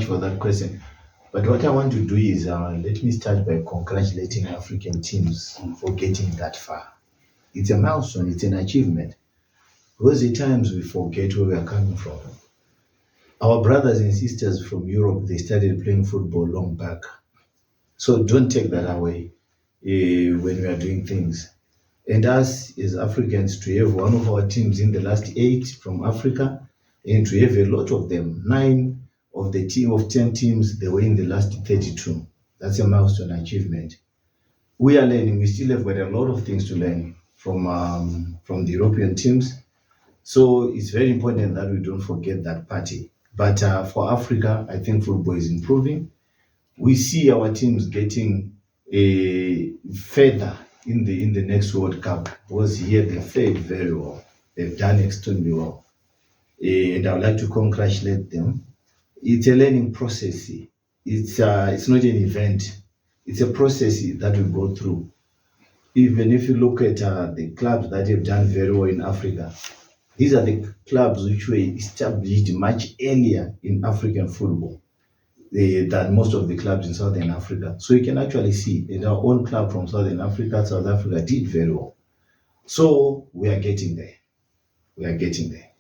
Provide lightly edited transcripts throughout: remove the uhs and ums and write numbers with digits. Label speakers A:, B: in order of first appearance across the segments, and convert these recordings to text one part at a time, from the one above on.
A: For that question. But what I want to do is let me start by congratulating African teams for getting that far. It's a milestone, it's an achievement. Because at times we forget where we are coming from. Our brothers and sisters from Europe, they started playing football long back. So don't take that away when we are doing things. And us as Africans, to have one of our teams in the last 8 from Africa, and to have a lot of them, 9 of the team of 10 teams, they were in the last 32. That's a milestone achievement. We are learning. We still have got a lot of things to learn from the European teams. So it's very important that we don't forget that party. But for Africa, I think football is improving. We see our teams getting further in the next World Cup, because here they fared very well. They've done extremely well. And I would like to congratulate them. It's a learning process. It's not an event. It's a process that we go through. Even if you look at the clubs that have done very well in Africa, these are the clubs which were established much earlier in African football than most of the clubs in Southern Africa. So you can actually see that our own club from Southern Africa, South Africa, did very well. So we are getting there. We are getting there.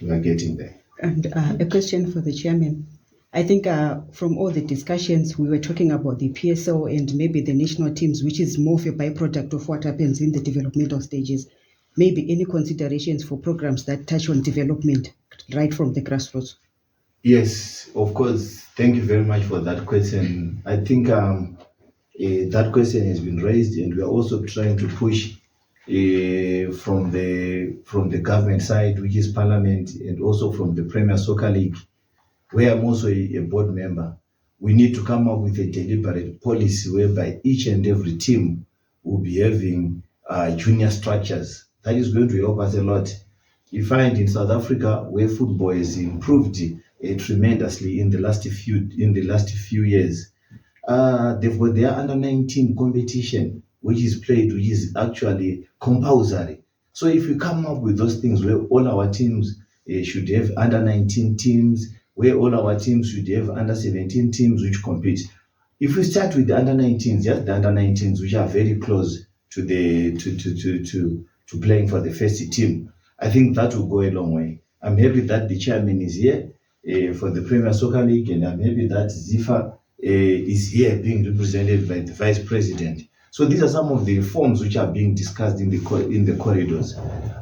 A: We are getting there.
B: And a question for the chairman. I think from all the discussions, we were talking about the PSL and maybe the national teams, which is more of a byproduct of what happens in the developmental stages. Maybe any considerations for programs that touch on development right from the grassroots?
A: Yes, of course. Thank you very much for that question. I think that question has been raised, and we are also trying to push from the government side, which is Parliament, and also from the Premier Soccer League, where I'm also a board member. We need to come up with a deliberate policy whereby each and every team will be having junior structures. That is going to help us a lot. You find in South Africa, where football has improved tremendously in the last few years, they've got their under-19 competition, which is played, which is actually compulsory. So if we come up with those things where all our teams should have under-19 teams, where all our teams should have under-17 teams which compete. If we start with the under-19s, just the under-19s, which are very close to playing for the first team, I think that will go a long way. I'm happy that the chairman is here for the Premier Soccer League, and I'm happy that Zifa is here being represented by the Vice President. So these are some of the reforms which are being discussed in the corridors.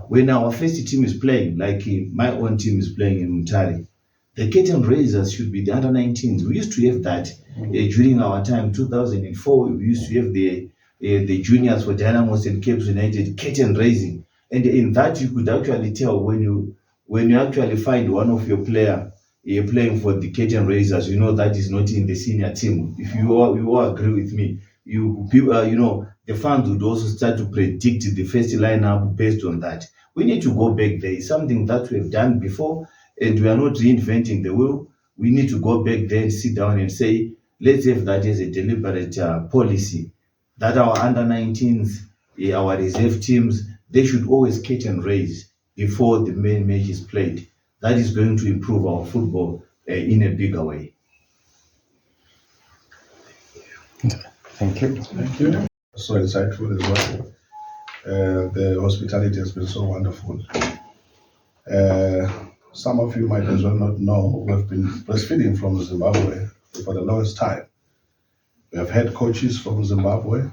A: When our first team is playing, like my own team is playing in Mutare, the curtain raisers should be the under-19s. We used to have that during our time, 2004. We used to have the juniors for Dynamos and Cape United curtain raising, and in that you could actually tell when you actually find one of your player playing for the curtain raisers, you know that is not in the senior team. If you all agree with me, the fans would also start to predict the first lineup based on that. We need to go back there. It's something that we have done before, and we are not reinventing the wheel. We need to go back there and sit down and say, let's have that as a deliberate policy, that our under-19s, our reserve teams, they should always curtain raise before the main match is played. That is going to improve our football in a bigger way.
C: Thank you.
D: Thank you. So insightful as well. The hospitality has been so wonderful. Some of you might as well not know, we've been breastfeeding from Zimbabwe for the longest time. We have had coaches from Zimbabwe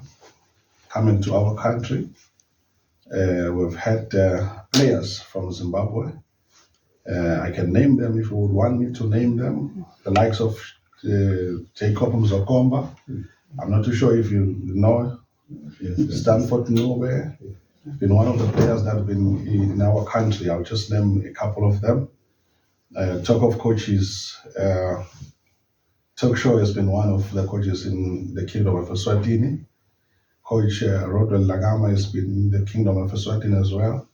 D: coming to our country. We've had players from Zimbabwe. I can name them if you would want me to name them. The likes of Jacob Mzokomba. I'm not too sure if you know. Stanford Nube. Been one of the players that have been in our country. I'll just name a couple of them. Talk of coaches. Show has been one of the coaches in the Kingdom of Eswatini. Coach Rodwell Lagama has been in the Kingdom of Eswatini as well.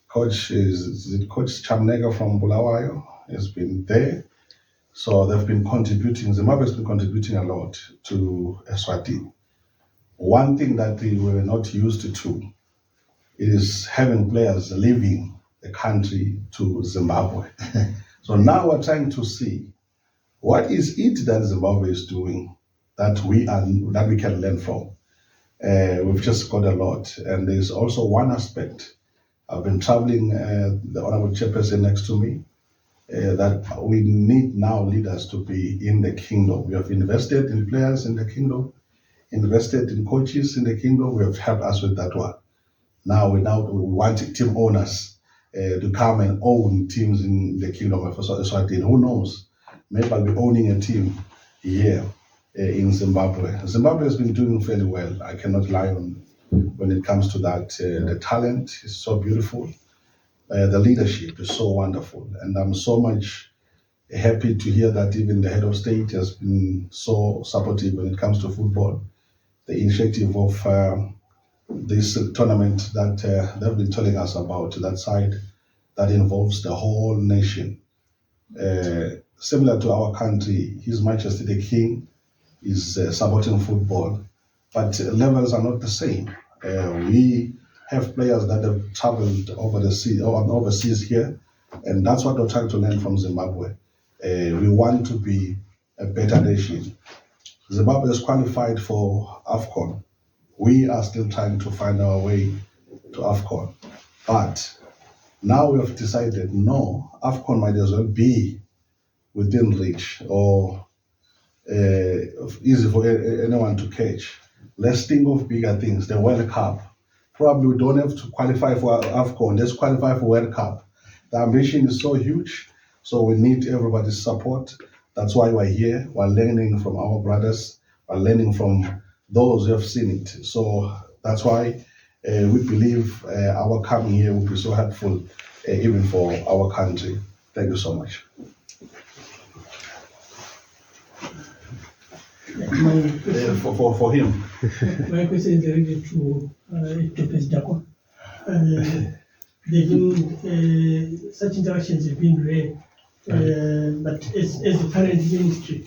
D: Coach Chamnega from Bulawayo has been there. So they've been contributing, Zimbabwe has been contributing a lot to Eswatini. One thing that we were not used to is having players leaving the country to Zimbabwe. So now we're trying to see What is it that Zimbabwe is doing that we can learn from? We've just got a lot, and there's also one aspect. I've been traveling, the Honorable Chairperson next to me, that we need now leaders to be in the kingdom. We have invested in players in the kingdom, invested in coaches in the kingdom. We have helped us with that one. Now we want team owners to come and own teams in the kingdom of Eswatini. Who knows? Maybe I'll be owning a team here in Zimbabwe. Zimbabwe has been doing fairly well. I cannot lie on when it comes to that. The talent is so beautiful. The leadership is so wonderful. And I'm so much happy to hear that even the head of state has been so supportive when it comes to football. The initiative of this tournament that they've been telling us about, that side that involves the whole nation. Similar to our country, His Majesty the King is supporting football, but levels are not the same. We have players that have traveled over the sea or overseas here, and that's what we're trying to learn from Zimbabwe. We want to be a better nation. Zimbabwe is qualified for AFCON. We are still trying to find our way to AFCON. But now we have decided, no, AFCON might as well be within reach or easy for anyone to catch. Let's think of bigger things, the World Cup. Probably we don't have to qualify for AFCON, let's qualify for World Cup. The ambition is so huge, so we need everybody's support. That's why we're here. We're learning from our brothers. We're learning from those who have seen it. So that's why we believe our coming here will be so helpful, even for our country. Thank you so much. For him.
E: My question is related to Dr. Dako. Such interactions have been rare, but as the current ministry,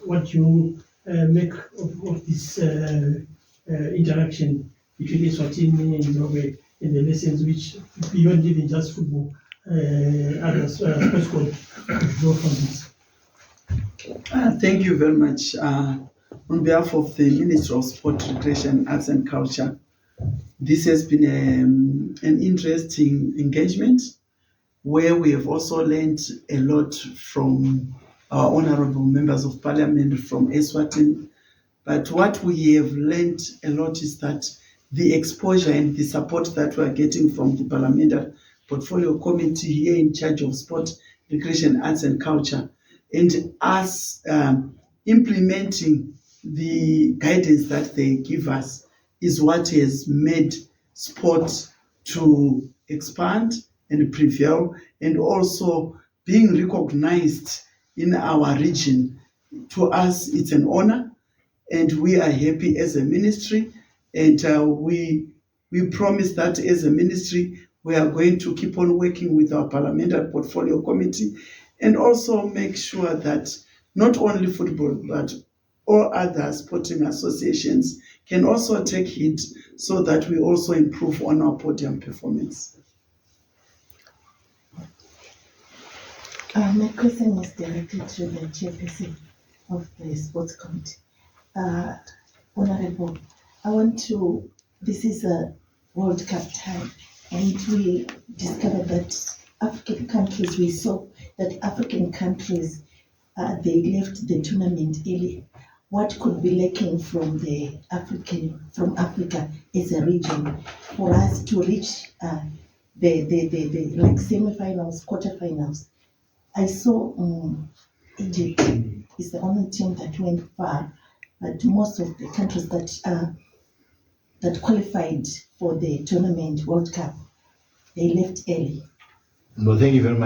E: what you make of this interaction between Eswatini and Zimbabwe and the lessons which, beyond even just football, other sports could draw from this?
F: Thank you very much. On behalf of the Ministry of Sport, Recreation, Arts and Culture, this has been an interesting engagement where we have also learned a lot from our honorable members of parliament from Eswatini. But what we have learned a lot is that the exposure and the support that we are getting from the Parliamentary Portfolio Committee here in charge of sport, recreation, arts and culture, and us implementing the guidance that they give us is what has made sport to expand and prevail, and also being recognized in our region. To us, it's an honor, and we are happy as a ministry, and we promise that as a ministry, we are going to keep on working with our Parliamentary Portfolio Committee and also make sure that not only football, but all other sporting associations can also take heed so that we also improve on our podium performance.
G: My question is directed to the chairperson of the sports committee. Honorable, this is a World Cup time, and we discovered that African countries, we saw that African countries, they left the tournament early. What could be lacking from Africa as a region for us to reach the like semi-finals, quarterfinals? I saw Egypt is the only team that went far, but most of the countries that qualified for the tournament World Cup, they left early.
A: No, thank you very much.